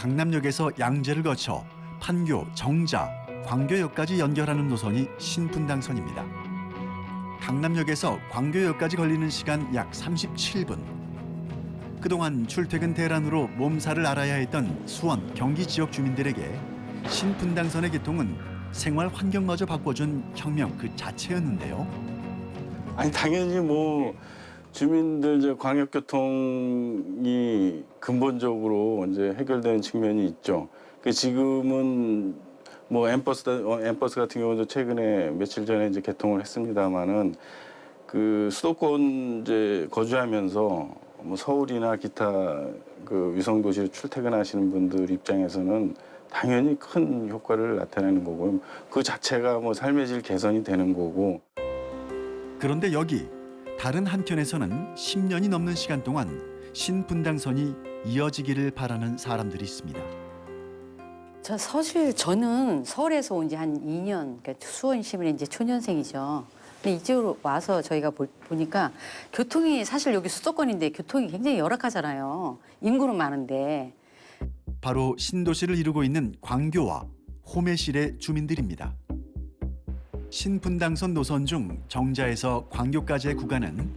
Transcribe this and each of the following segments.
강남역에서 양재를 거쳐 판교, 정자, 광교역까지 연결하는 노선이 신분당선입니다. 강남역에서 광교역까지 걸리는 시간 약 37분. 그동안 출퇴근 대란으로 몸살을 앓아야 했던 수원, 경기 지역 주민들에게 신분당선의 개통은 생활 환경마저 바꿔준 혁명 그 자체였는데요. 아니 당연히 뭐 주민들 이제 광역교통이 근본적으로 이제 해결되는 측면이 있죠. 그 지금은 뭐 엠버스 같은 경우도 최근에 며칠 전에 이제 개통을 했습니다만은 그 수도권 이제 거주하면서 뭐 서울이나 기타 그 위성 도시로 출퇴근하시는 분들 입장에서는 당연히 큰 효과를 나타내는 거고 그 자체가 뭐 삶의 질 개선이 되는 거고. 그런데 여기 다른 한켠에서는 10년이 넘는 시간 동안 신분당선이 이어지기를 바라는 사람들이 있습니다. 사실 저는 서울에서 온 지 한 2년, 그러니까 수원 시민의 이제 초년생이죠. 근데 이쪽으로 와서 저희가 보니까 교통이 사실 여기 수도권인데 교통이 굉장히 열악하잖아요. 인구는 많은데. 바로 신도시를 이루고 있는 광교와 호매실의 주민들입니다. 신분당선 노선 중 정자에서 광교까지의 구간은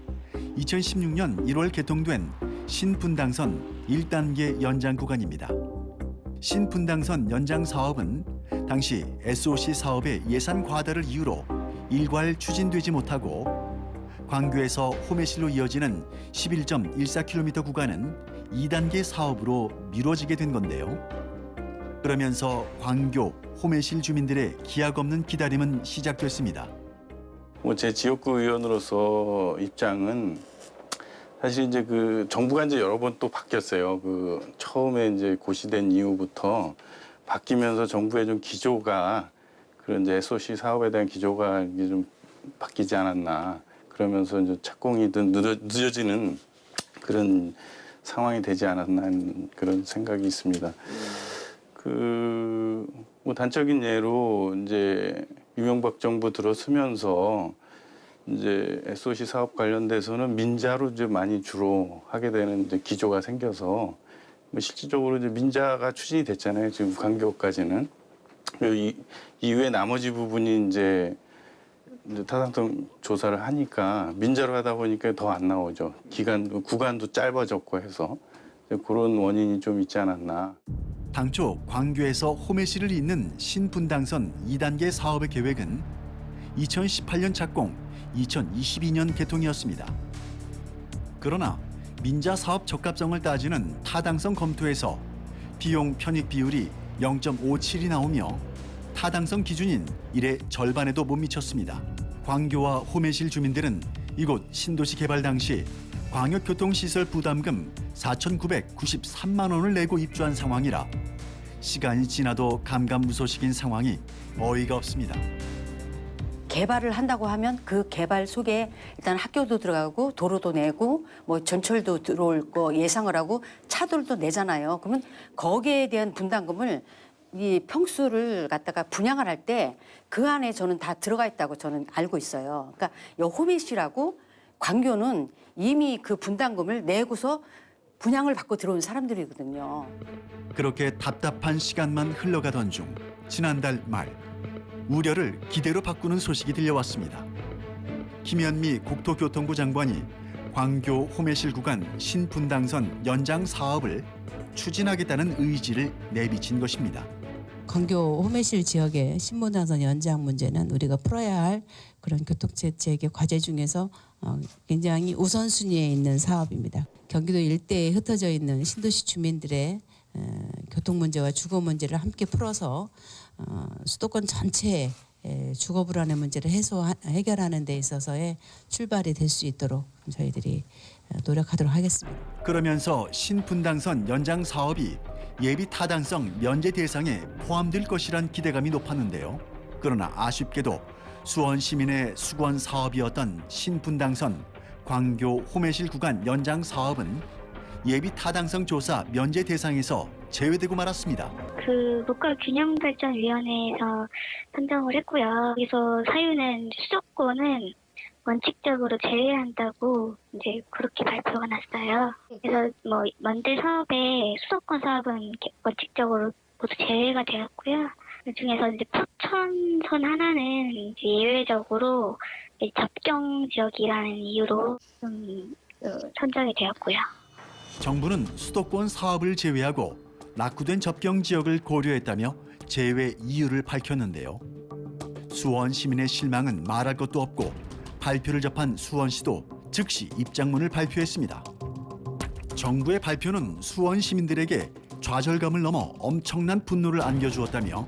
2016년 1월 개통된 신분당선 1단계 연장 구간입니다. 신분당선 연장 사업은 당시 SOC 사업의 예산 과다를 이유로 일괄 추진되지 못하고 광교에서 호매실로 이어지는 11.14km 구간은 2단계 사업으로 미뤄지게 된 건데요. 그러면서 광교, 호매실 주민들의 기약 없는 기다림은 시작됐습니다. 뭐 제 지역구 의원으로서 입장은 사실 이제 그 정부가 이제 여러 번 또 바뀌었어요. 그 처음에 이제 고시된 이후부터 바뀌면서 정부의 좀 기조가 그런 이제 SOC 사업에 대한 기조가 이게 좀 바뀌지 않았나. 그러면서 이제 착공이 늦어지는 그런 상황이 되지 않았나 하는 그런 생각이 있습니다. 뭐 단적인 예로 이제 이명박 정부 들어서면서 이제 SOC 사업 관련돼서는 민자로 이제 많이 주로 하게 되는 이제 기조가 생겨서 뭐 실질적으로 이제 민자가 추진이 됐잖아요. 지금 광교까지는. 이후에 나머지 부분이 이제 타당성 조사를 하니까 민자로 하다 보니까 더 안 나오죠. 구간도 짧아졌고 해서 그런 원인이 좀 있지 않았나. 당초 광교에서 호매실을 잇는 신분당선 2단계 사업의 계획은 2018년 착공, 2022년 개통이었습니다. 그러나 민자 사업 적합성을 따지는 타당성 검토에서 비용 편익 비율이 0.57이 나오며 타당성 기준인 1의 절반에도 못 미쳤습니다. 광교와 호매실 주민들은 이곳 신도시 개발 당시 광역교통시설 부담금 4,993만 원을 내고 입주한 상황이라 시간이 지나도 감감무소식인 상황이 어이가 없습니다. 개발을 한다고 하면 그 개발 속에 일단 학교도 들어가고 도로도 내고 뭐 전철도 들어올 거 예상을 하고 차들도 내잖아요. 그러면 거기에 대한 분담금을 이 평수를 갖다가 분양을 할 때 그 안에 저는 다 들어가 있다고 저는 알고 있어요. 그러니까 이 호매시라고 광교는 이미 그 분담금을 내고서 분양을 받고 들어온 사람들이거든요. 그렇게 답답한 시간만 흘러가던 중 지난달 말 우려를 기대로 바꾸는 소식이 들려왔습니다. 김현미 국토교통부 장관이 광교 호매실 구간 신분당선 연장 사업을 추진하겠다는 의지를 내비친 것입니다. 광교 호매실 지역의 신분당선 연장 문제는 우리가 풀어야 할 그런 교통체계 과제 중에서 굉장히 우선순위에 있는 사업입니다. 경기도 일대에 흩어져 있는 신도시 주민들의 교통 문제와 주거 문제를 함께 풀어서 수도권 전체의 주거 불안의 문제를 해결하는 데 있어서의 출발이 될 수 있도록 저희들이 노력하도록 하겠습니다. 그러면서 신분당선 연장 사업이 예비 타당성 면제 대상에 포함될 것이란 기대감이 높았는데요. 그러나 아쉽게도 수원 시민의 수건 사업이었던 신분당선 광교 호매실 구간 연장 사업은 예비 타당성 조사 면제 대상에서 제외되고 말았습니다. 그 국가균형발전위원회에서 선정을 했고요. 여기서 사유는 수도권은 원칙적으로 제외한다고 이제 그렇게 발표가 났어요. 그래서 뭐 먼저 사업에 수도권 사업은 원칙적으로 모두 제외가 되었고요. 그 중에서 이제 포천선 하나는 이제 예외적으로 이제 접경 지역이라는 이유로 좀 선정이 되었고요. 정부는 수도권 사업을 제외하고 낙후된 접경 지역을 고려했다며 제외 이유를 밝혔는데요. 수원 시민의 실망은 말할 것도 없고 발표를 접한 수원시도 즉시 입장문을 발표했습니다. 정부의 발표는 수원 시민들에게 좌절감을 넘어 엄청난 분노를 안겨주었다며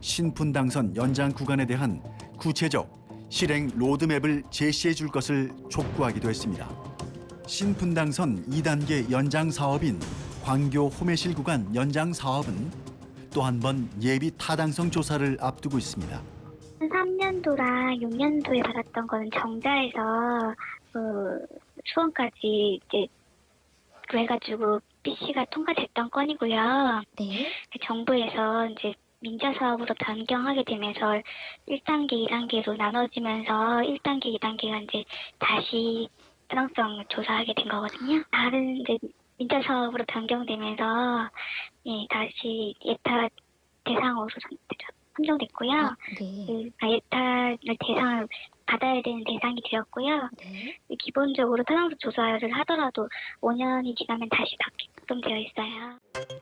신분당선 연장 구간에 대한 구체적 실행 로드맵을 제시해 줄 것을 촉구하기도 했습니다. 신분당선 2단계 연장 사업인 광교 호매실 구간 연장 사업은 또 한 번 예비 타당성 조사를 앞두고 있습니다. 3년도랑 6년도에 받았던 거는 정자에서 수원까지 이제 그래가지고 PC가 통과됐던 건이고요. 네. 정부에서 이제 민자 사업으로 변경하게 되면서 1단계, 2단계로 나눠지면서 1단계, 2단계가 이제 다시 타당성 조사하게 된 거거든요. 다른 이제 민자 사업으로 변경되면서 예, 다시 예타 대상으로 선정됐고요. 네. 예타를 대상을 받아야 되는 대상이 되었고요. 네. 기본적으로 타당성 조사를 하더라도 5년이 지나면 다시 받게끔 되어 있어요.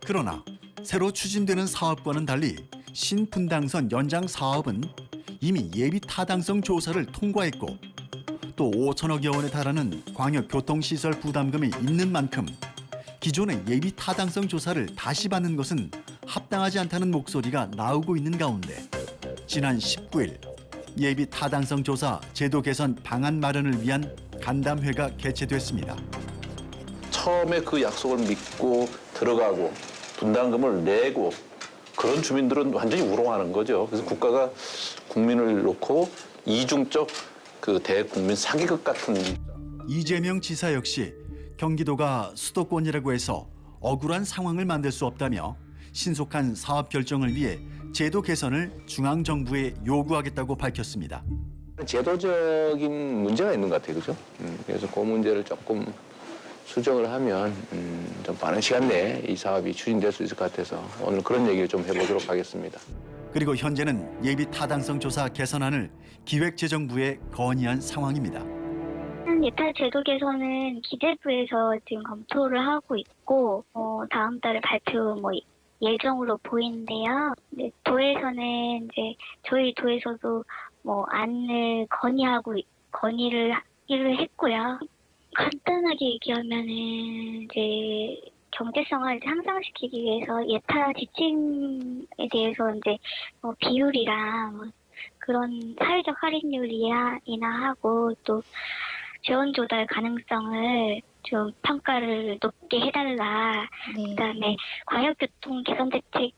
그러나 새로 추진되는 사업과는 달리 신분당선 연장 사업은 이미 예비 타당성 조사를 통과했고 또 5천억여 원에 달하는 광역교통시설 부담금이 있는 만큼 기존의 예비 타당성 조사를 다시 받는 것은 합당하지 않다는 목소리가 나오고 있는 가운데 지난 19일 예비 타당성 조사 제도 개선 방안 마련을 위한 간담회가 개최됐습니다. 처음에 그 약속을 믿고 들어가고 분담금을 내고 그런 주민들은 완전히 우롱하는 거죠. 그래서 국가가 국민을 놓고 이중적 그 대국민 사기극 같은. 이재명 지사 역시 경기도가 수도권이라고 해서 억울한 상황을 만들 수 없다며 신속한 사업 결정을 위해 제도 개선을 중앙정부에 요구하겠다고 밝혔습니다. 제도적인 문제가 있는 것 같아요. 그죠? 그래서 그 문제를 조금 수정을 하면 좀 빠른 시간 내에 이 사업이 추진될 수 있을 것 같아서 오늘 그런 얘기를 좀 해보도록 하겠습니다. 그리고 현재는 예비 타당성 조사 개선안을 기획재정부에 건의한 상황입니다. 예타 제도 개선은 기재부에서 지금 검토를 하고 있고 다음 달에 발표 예정으로 보이는데요. 네, 도에서는 이제 저희 도에서도 안을 건의를 하기로 했고요. 간단하게 얘기하면은 이제 경제성을 향상시키기 위해서 예타 지침에 대해서 이제 비율이랑 그런 사회적 할인율이나 하고 또 재원 조달 가능성을 좀 평가를 높게 해달라. 네. 그다음에 광역교통 개선 대책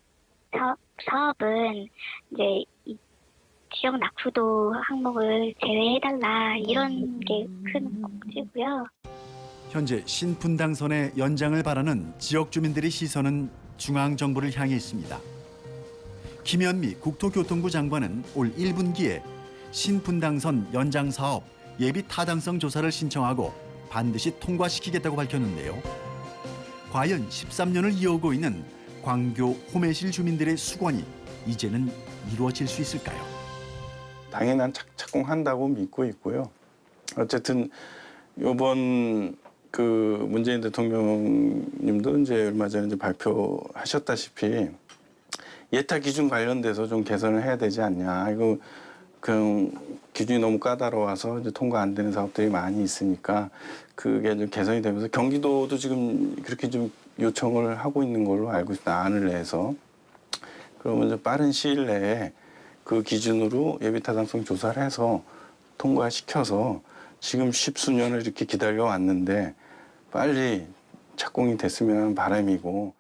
사업은 이제 이 지역 낙후도 항목을 제외해달라 이런 게 큰 꼭지고요. 현재 신분당선의 연장을 바라는 지역 주민들의 시선은 중앙정부를 향해 있습니다. 김현미 국토교통부 장관은 올 1분기에 신분당선 연장 사업 예비 타당성 조사를 신청하고 반드시 통과시키겠다고 밝혔는데요. 과연 13년을 이어오고 있는 광교 호매실 주민들의 수건이 이제는 이루어질 수 있을까요? 당연한 착공한다고 믿고 있고요. 어쨌든 이번 그 문재인 대통령님도 이제 얼마 전에 이제 발표하셨다시피 예타 기준 관련돼서 좀 개선을 해야 되지 않냐. 이거 그 기준이 너무 까다로워서 이제 통과 안 되는 사업들이 많이 있으니까 그게 좀 개선이 되면서 경기도도 지금 그렇게 좀 요청을 하고 있는 걸로 알고 있습니다. 안을 내서. 그러면 좀 빠른 시일 내에 그 기준으로 예비 타당성 조사를 해서 통과시켜서 지금 십수년을 이렇게 기다려 왔는데 빨리 착공이 됐으면 하는 바람이고.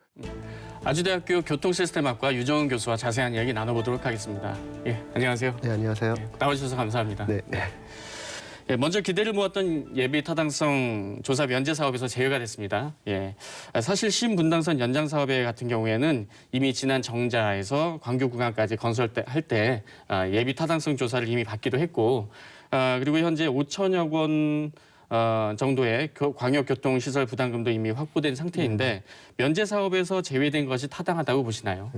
아주대학교 교통시스템학과 유정은 교수와 자세한 이야기 나눠보도록 하겠습니다. 예, 안녕하세요. 네, 안녕하세요. 예, 나와주셔서 감사합니다. 네. 예, 먼저 기대를 모았던 예비 타당성 조사 면제 사업에서 제외가 됐습니다. 예, 사실 신분당선 연장 사업에 같은 경우에는 이미 지난 정자에서 광교 구간까지 건설할 때 예비 타당성 조사를 이미 받기도 했고 그리고 현재 5천여 원 정도의 광역교통시설 부담금도 이미 확보된 상태인데 면제 사업에서 제외된 것이 타당하다고 보시나요?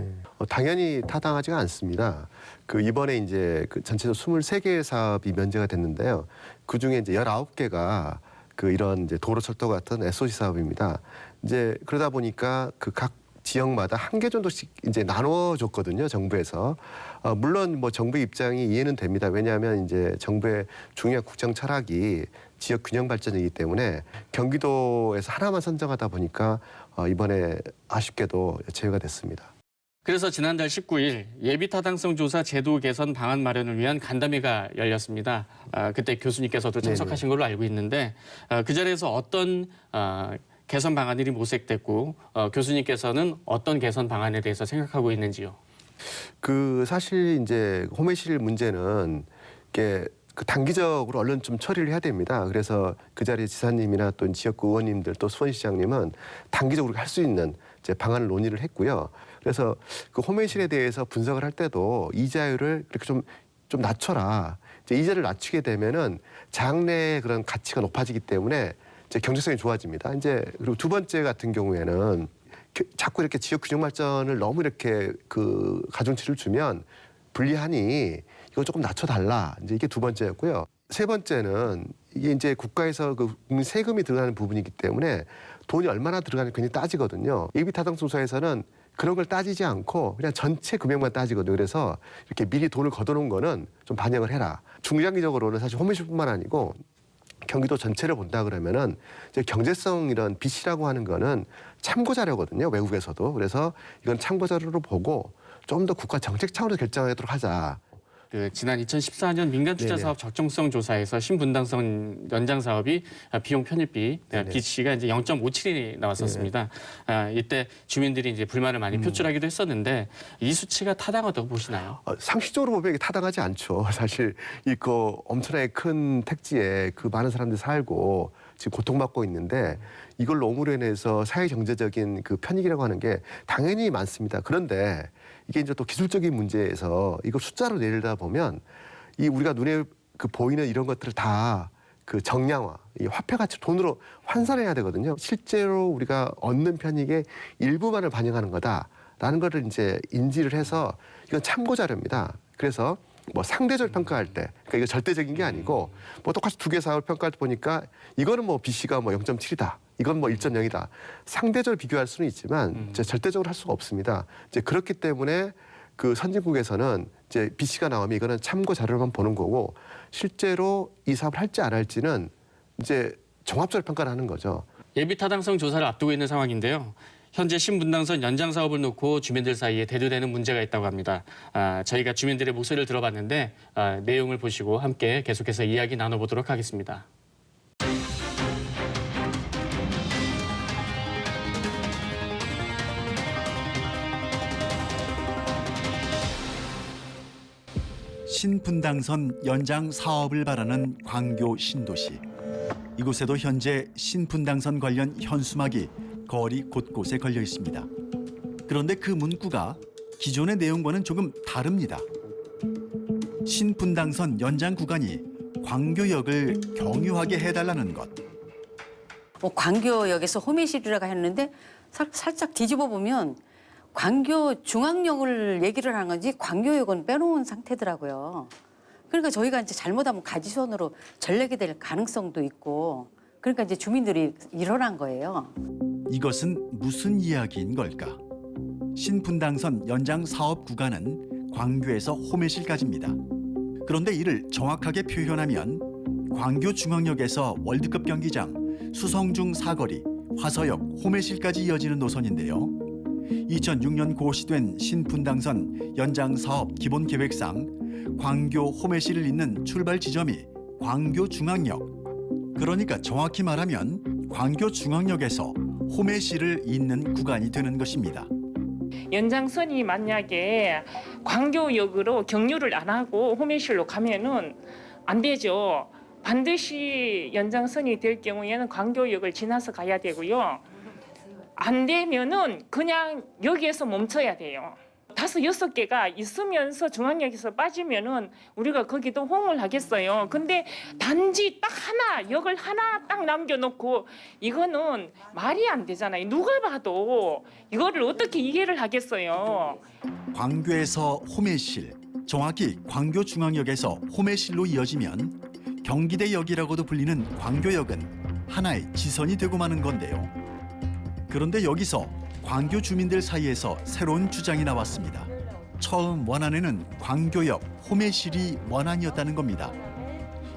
당연히 타당하지가 않습니다. 이번에 이제 전체적으로 23개의 사업이 면제가 됐는데요. 그 중에 이제 19개가 이런 이제 도로철도 같은 SOC 사업입니다. 이제 그러다 보니까 각 지역마다 한 개 정도씩 이제 나눠줬거든요, 정부에서. 물론 뭐 정부의 입장이 이해는 됩니다. 왜냐하면 이제 정부의 중요한 국정 철학이 지역 균형 발전이기 때문에 경기도에서 하나만 선정하다 보니까 이번에 아쉽게도 제외가 됐습니다. 그래서 지난달 19일 예비 타당성 조사 제도 개선 방안 마련을 위한 간담회가 열렸습니다. 그때 교수님께서도 참석하신 걸로 알고 있는데 그 자리에서 어떤 개선 방안이 모색됐고 교수님께서는 어떤 개선 방안에 대해서 생각하고 있는지요? 사실 이제 홈외실 문제는 이게 단기적으로 얼른 좀 처리를 해야 됩니다. 그래서 그 자리에 지사님이나 또 지역구 의원님들 또 수원시장님은 단기적으로 할 수 있는 이제 방안을 논의를 했고요. 그래서 홈외실에 대해서 분석을 할 때도 이자율을 이렇게 좀 낮춰라. 이제 이자를 낮추게 되면은 장래의 그런 가치가 높아지기 때문에 이제 경제성이 좋아집니다. 이제 그리고 두 번째 같은 경우에는 자꾸 이렇게 지역 균형 발전을 너무 이렇게 가중치를 주면 불리하니 이거 조금 낮춰달라. 이제 이게 두 번째였고요. 세 번째는 이게 이제 국가에서 국민 세금이 들어가는 부분이기 때문에 돈이 얼마나 들어가는지 굉장히 따지거든요. 예비 타당성 조사에서는 그런 걸 따지지 않고 그냥 전체 금액만 따지거든요. 그래서 이렇게 미리 돈을 걷어놓은 거는 좀 반영을 해라. 중장기적으로는 사실 홈외실뿐만 아니고 경기도 전체를 본다 그러면은 이제 경제성 이런 빚이라고 하는 거는 참고 자료거든요. 외국에서도. 그래서 이건 참고 자료로 보고 좀 더 국가 정책 차원에서 결정하도록 하자. 지난 2014년 민간투자사업 적정성 조사에서 신분당선 연장 사업이 비용 편입비 비치가 이제 0.57이 나왔었습니다. 이때 주민들이 이제 불만을 많이 표출하기도 했었는데 이 수치가 타당하다고 보시나요? 상식적으로 보면 이게 타당하지 않죠. 사실 엄청나게 큰 택지에 많은 사람들이 살고 지금 고통받고 있는데 이걸 너무로 인해서 사회 경제적인 편익이라고 하는 게 당연히 많습니다. 그런데 이게 이제 또 기술적인 문제에서 이걸 숫자로 내리다 보면 우리가 눈에 보이는 이런 것들을 다 정량화, 이 화폐 가치 돈으로 환산해야 되거든요. 실제로 우리가 얻는 편익의 일부만을 반영하는 거다라는 거를 이제 인지를 해서 이건 참고 자료입니다. 그래서 뭐 상대적으로 평가할 때, 그러니까 이거 절대적인 게 아니고 뭐 똑같이 두 개 사업을 평가할 때 보니까 이거는 뭐 BC가 뭐 0.7이다. 이건 뭐 1.0이다. 상대적으로 비교할 수는 있지만 이제 절대적으로 할 수가 없습니다. 이제 그렇기 때문에 선진국에서는 이제 BC가 나오면 이거는 참고 자료만 보는 거고 실제로 이 사업을 할지 안 할지는 이제 종합적으로 평가를 하는 거죠. 예비 타당성 조사를 앞두고 있는 상황인데요. 현재 신분당선 연장 사업을 놓고 주민들 사이에 대두되는 문제가 있다고 합니다. 저희가 주민들의 목소리를 들어봤는데 내용을 보시고 함께 계속해서 이야기 나눠보도록 하겠습니다. 신분당선 연장 사업을 바라는 광교 신도시. 이곳에도 현재 신분당선 관련 현수막이 거리 곳곳에 걸려 있습니다. 그런데 그 문구가 기존의 내용과는 조금 다릅니다. 신분당선 연장 구간이 광교역을 경유하게 해달라는 것. 광교역에서 홈외실이라고 했는데 살짝 뒤집어 보면 광교 중앙역을 얘기를 하는 건지 광교역은 빼놓은 상태더라고요. 그러니까 저희가 이제 잘못하면 가지선으로 전래게 될 가능성도 있고 그러니까 이제 주민들이 일어난 거예요. 이것은 무슨 이야기인 걸까? 신분당선 연장 사업 구간은 광교에서 홈외실까지입니다. 그런데 이를 정확하게 표현하면 광교 중앙역에서 월드컵 경기장, 수성중 사거리, 화서역, 홈외실까지 이어지는 노선인데요. 2006년 고시된 신분당선 연장 사업 기본 계획상 광교 홈외실을 잇는 출발 지점이 광교 중앙역. 그러니까 정확히 말하면 광교 중앙역에서 홈외실을 잇는 구간이 되는 것입니다. 연장선이 만약에 광교역으로 경유를 안 하고 홈외실로 가면은 안 되죠. 반드시 연장선이 될 경우에는 광교역을 지나서 가야 되고요. 안 되면은 그냥 여기에서 멈춰야 돼요. 5, 6개가 있으면서 중앙역에서 빠지면은 우리가 거기도 호응을 하겠어요. 근데 단지 딱 하나, 역을 하나 딱 남겨놓고 이거는 말이 안 되잖아요. 누가 봐도 이거를 어떻게 이해를 하겠어요. 광교에서 호매실, 정확히 광교중앙역에서 호매실로 이어지면 경기대역이라고도 불리는 광교역은 하나의 지선이 되고 마는 건데요. 그런데 여기서 광교 주민들 사이에서 새로운 주장이 나왔습니다. 처음 원안에는 광교역 호매실이 원안이었다는 겁니다.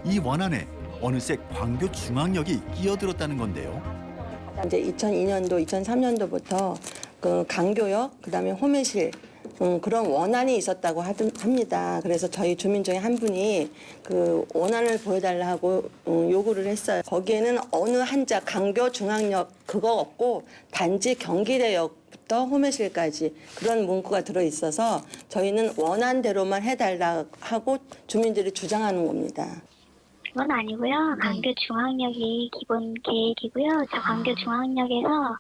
이 원안에 어느새 광교중앙역이 끼어들었다는 건데요. 이제 2002년도, 2003년도부터 그 강교역, 그다음에 호매실 그런 원안이 있었다고 합니다. 그래서 저희 주민 중에 한 분이 그 원안을 보여달라고 요구를 했어요. 거기에는 어느 한자 강교중앙역 그거 없고 단지 경기대역부터 호매실까지 그런 문구가 들어있어서 저희는 원안대로만 해달라 하고 주민들이 주장하는 겁니다. 그건 아니고요. 광교중앙역이 기본 계획이고요. 저 광교중앙역에서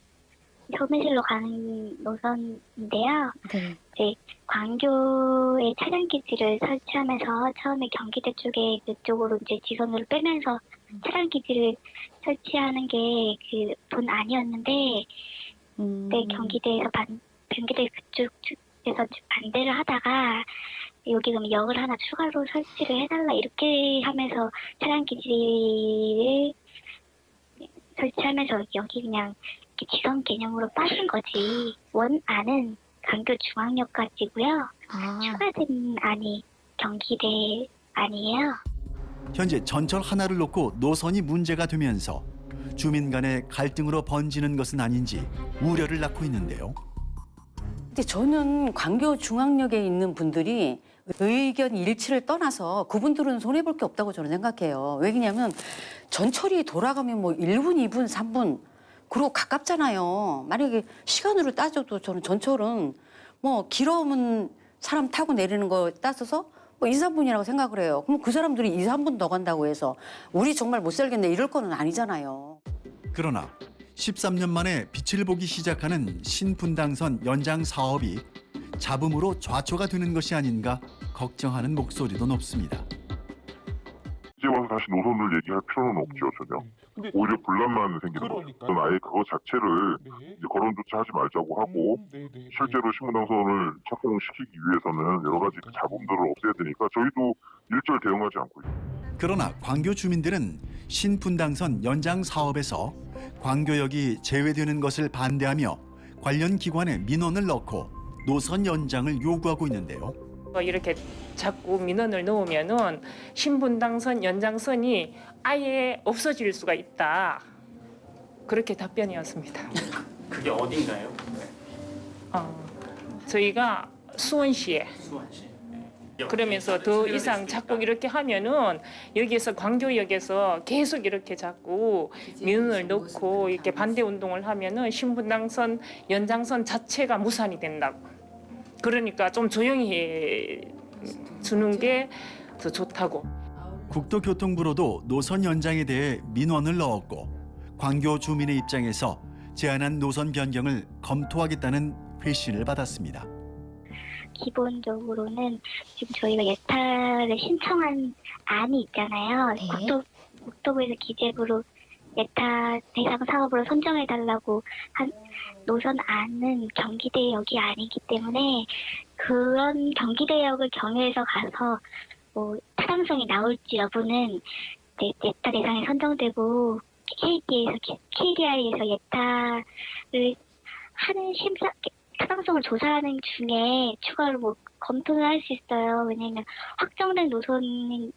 호매실로 가는 노선인데요. 이제 광교에 차량 기지를 설치하면서 처음에 경기대 쪽에 그쪽으로 이제 지선으로 빼면서 차량 기지를 설치하는 게 그 본 아니었는데, 그때 경기대 그쪽에서 반대를 하다가 여기 그럼 역을 하나 추가로 설치를 해달라 이렇게 하면서 차량 기지를 설치하면서 여기 그냥 이렇게 지선 개념으로 빠진 거지. 원안은 강교중앙역까지고요. 추가된 안이 경기대 안이에요. 현재 전철 하나를 놓고 노선이 문제가 되면서 주민 간의 갈등으로 번지는 것은 아닌지 우려를 낳고 있는데요. 근데 저는 광교중앙역에 있는 분들이 의견 일치를 떠나서 그분들은 손해볼 게 없다고 저는 생각해요. 왜냐면 전철이 돌아가면 뭐 1분, 2분, 3분 그리고 가깝잖아요. 만약에 시간으로 따져도 저는 전철은 뭐 길어오면 사람 타고 내리는 거 따져서 뭐 2, 3분이라고 생각을 해요. 그럼 그 사람들이 2, 3분 더 간다고 해서 우리 정말 못 살겠네 이럴 거는 아니잖아요. 그러나 13년 만에 빛을 보기 시작하는 신분당선 연장 사업이 잡음으로 좌초가 되는 것이 아닌가 걱정하는 목소리도 높습니다. 이제 와서 다시 노선을 얘기할 필요는 없죠, 전혀. 오히려 분란만 생기는 거죠. 저는 아예 그거 자체를 이제 거론조차 하지 말자고 하고 실제로 신분당선을 착공시키기 위해서는 여러 가지 그 잡음들을 없애야 되니까 저희도 일절 대응하지 않고 있습니다. 그러나 광교 주민들은 신분당선 연장 사업에서 광교역이 제외되는 것을 반대하며 관련 기관에 민원을 넣고 노선 연장을 요구하고 있는데요. 이렇게 자꾸 민원을 넣으면은 신분당선 연장선이 아예 없어질 수가 있다. 그렇게 답변이었습니다. 그게 어딘가요? 저희가 수원시에. 수원시. 그러면서 더 이상 자꾸 이렇게 하면은 여기에서 광교역에서 계속 이렇게 자꾸 민원을 넣고 이렇게 반대 운동을 하면은 신분당선 연장선 자체가 무산이 된다고. 그러니까 좀 조용히 해 주는 게 더 좋다고. 국토교통부로도 노선 연장에 대해 민원을 넣었고 광교 주민의 입장에서 제안한 노선 변경을 검토하겠다는 회신을 받았습니다. 기본적으로는 지금 저희가 예타를 신청한 안이 있잖아요. 국토부에서 기재부로 예타 대상 사업으로 선정해달라고 한 노선 안은 경기대역이 아니기 때문에 그런 경기대역을 경유해서 가서 뭐 타당성이 나올지 여부는 예타 대상에 선정되고 KDI에서 예타를 하는 타당성을 조사하는 중에 추가로 뭐 검토를 할 수 있어요. 왜냐하면 확정된 노선이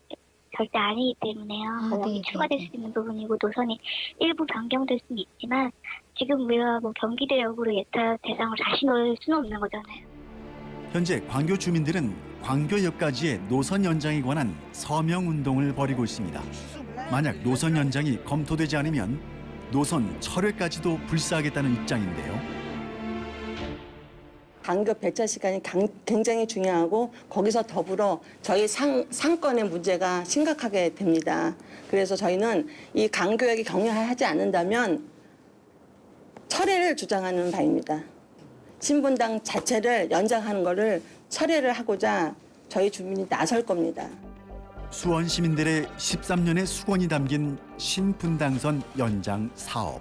절대 아니기 때문에요. 여기 추가될 수 있는 부분이고 노선이 일부 변경될 수는 있지만 지금 우리가 뭐 경기대역으로 예타 대상을 다시 넣을 수는 없는 거잖아요. 현재 광교 주민들은 광교역까지의 노선 연장에 관한 서명 운동을 벌이고 있습니다. 만약 노선 연장이 검토되지 않으면 노선 철회까지도 불사하겠다는 입장인데요. 광교 배차 시간이 굉장히 중요하고 거기서 더불어 저희 상권의 문제가 심각하게 됩니다. 그래서 저희는 이 광교역이 경유하지 않는다면 철회를 주장하는 바입니다. 신분당 자체를 연장하는 거를 철회를 하고자 저희 주민이 나설 겁니다. 수원 시민들의 13년의 수건이 담긴 신분당선 연장 사업.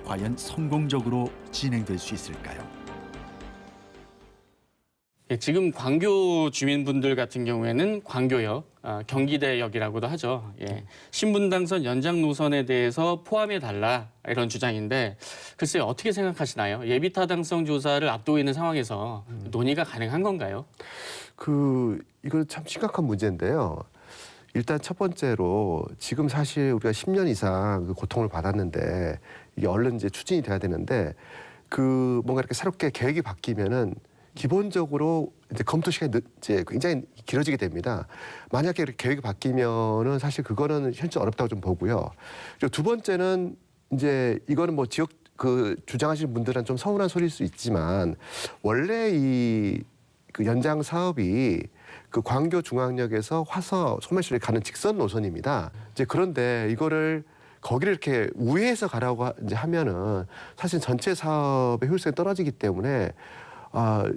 과연 성공적으로 진행될 수 있을까요? 예, 지금 광교 주민분들 같은 경우에는 광교역, 경기대역이라고도 하죠. 예, 신분당선 연장 노선에 대해서 포함해달라 이런 주장인데 글쎄요, 어떻게 생각하시나요? 예비타당성 조사를 앞두고 있는 상황에서 논의가 가능한 건가요? 이거 참 심각한 문제인데요. 일단 첫 번째로 지금 사실 우리가 10년 이상 그 고통을 받았는데 이게 얼른 이제 추진이 돼야 되는데 뭔가 이렇게 새롭게 계획이 바뀌면은 기본적으로 이제 검토 시간이 이제 굉장히 길어지게 됩니다. 만약에 이렇게 계획이 바뀌면은 사실 그거는 현실 어렵다고 좀 보고요. 그리고 두 번째는 이제 이거는 뭐 지역 주장하시는 분들은 좀 서운한 소리일 수 있지만 원래 그 연장 사업이 그 광교 중앙역에서 화서 소매시를 가는 직선 노선입니다. 이제 그런데 이거를 거기를 이렇게 우회해서 가라고 이제 하면은 사실 전체 사업의 효율성이 떨어지기 때문에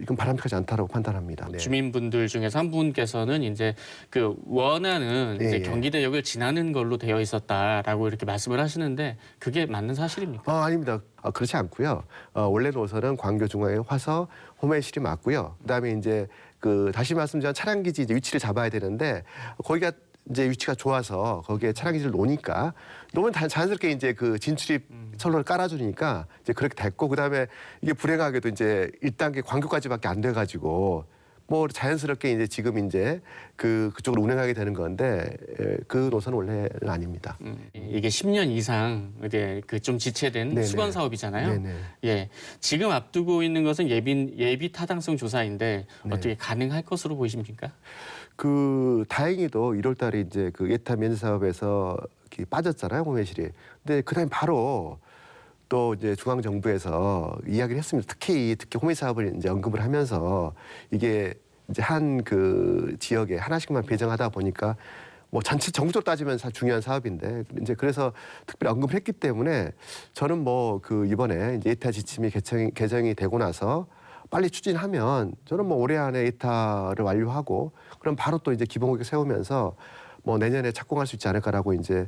이건 바람직하지 않다라고 판단합니다. 네. 주민분들 중에서 한 분께서는 이제 그 원하는 예, 이제 예. 경기대역을 지나는 걸로 되어 있었다라고 이렇게 말씀을 하시는데 그게 맞는 사실입니까? 아닙니다. 그렇지 않고요. 원래 노선은 광교 중앙역 화서 호매실이 맞고요. 그다음에 이제 다시 말씀드리면 차량 기지 이제 위치를 잡아야 되는데 거기가 이제 위치가 좋아서 거기에 차량 기지를 놓으니까 놓으면 자연스럽게 이제 그 진출입 철로를 깔아주니까 이제 그렇게 됐고 그다음에 이게 불행하게도 이제 1단계 광교까지밖에 안 돼가지고 뭐 자연스럽게 이제 지금 이제 그쪽으로 운행하게 되는 건데 그 노선은 원래는 아닙니다. 이게 10년 이상 이제 좀 지체된 네네. 수건 사업이잖아요. 네네. 예, 지금 앞두고 있는 것은 예비 타당성 조사인데 네. 어떻게 가능할 것으로 보이십니까? 다행히도 1월달에 이제 예타 면제 사업에서 빠졌잖아요, 호매실이. 근데 그다음에 바로 또 이제 중앙 정부에서 이야기를 했습니다. 특히 호매 사업을 이제 언급을 하면서 이게 이제 한 지역에 하나씩만 배정하다 보니까 뭐 전체 전국적으로 따지면 중요한 사업인데 이제 그래서 특별히 언급을 했기 때문에 저는 뭐 이번에 이제 예타 지침이 개정이 되고 나서 빨리 추진하면 저는 뭐 올해 안에 예타를 완료하고 그럼 바로 또 이제 기본계획 세우면서 뭐 내년에 착공할 수 있지 않을까라고 이제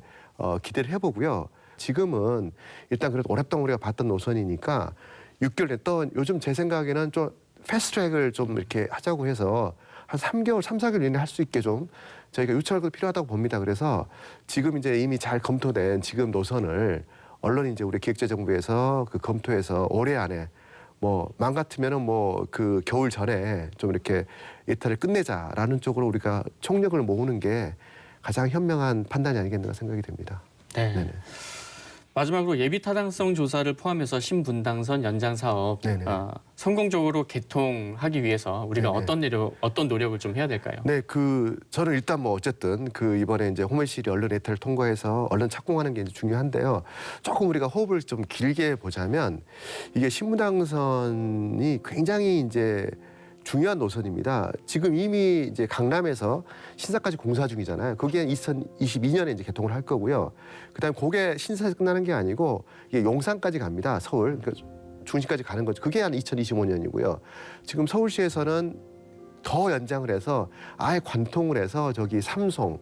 기대를 해보고요. 지금은 일단 그래도 오랫동안 우리가 봤던 노선이니까 6개월 내에 또 요즘 제 생각에는 좀 패스트트랙을 좀 이렇게 하자고 해서 한 3개월, 3, 4개월 이내에 할 수 있게 좀 저희가 요청할 것도 필요하다고 봅니다. 그래서 지금 이제 이미 잘 검토된 지금 노선을 언론 이제 우리 기획재정부에서 검토해서 올해 안에 뭐 맘 같으면은 뭐 겨울 전에 좀 이렇게 예타를 끝내자라는 쪽으로 우리가 총력을 모으는 게 가장 현명한 판단이 아니겠는가 생각이 됩니다. 네. 네네. 마지막으로 예비타당성 조사를 포함해서 신분당선 연장 사업 네네. 성공적으로 개통하기 위해서 우리가 네네. 어떤 노력을 좀 해야 될까요? 네, 저는 일단 뭐 어쨌든 이번에 이제 호매실이 얼른 예타를 통과해서 얼른 착공하는 게 이제 중요한데요. 조금 우리가 호흡을 좀 길게 보자면 이게 신분당선이 굉장히 이제 중요한 노선입니다. 지금 이미 이제 강남에서 신사까지 공사 중이잖아요. 그게 2022년에 이제 개통을 할 거고요. 그다음에 그게 신사에서 끝나는 게 아니고 이게 용산까지 갑니다. 서울. 그러니까 중심까지 가는 거죠. 그게 한 2025년이고요. 지금 서울시에서는 더 연장을 해서 아예 관통을 해서 삼송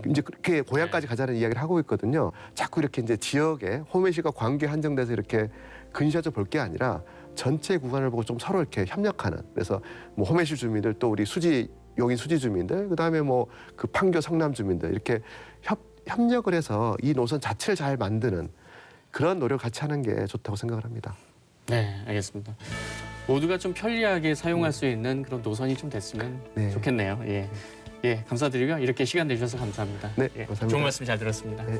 이제 그렇게 고향까지 가자는 이야기를 하고 있거든요. 자꾸 이렇게 이제 지역에 호매시가 광교에 한정돼서 이렇게 근시화적 볼 게 아니라 전체 구간을 보고 좀 서로 이렇게 협력하는. 그래서 뭐 호매시 주민들 또 우리 용인 수지 주민들 그다음에 뭐 판교 성남 주민들 이렇게 협력을 해서 이 노선 자체를 잘 만드는 그런 노력을 같이 하는 게 좋다고 생각을 합니다. 네, 알겠습니다. 모두가 좀 편리하게 사용할 수 있는 그런 노선이 좀 됐으면 좋겠네요. 예, 감사드리고요. 이렇게 시간 내주셔서 감사합니다. 네, 예, 감사합니다. 좋은 말씀 잘 들었습니다. 네.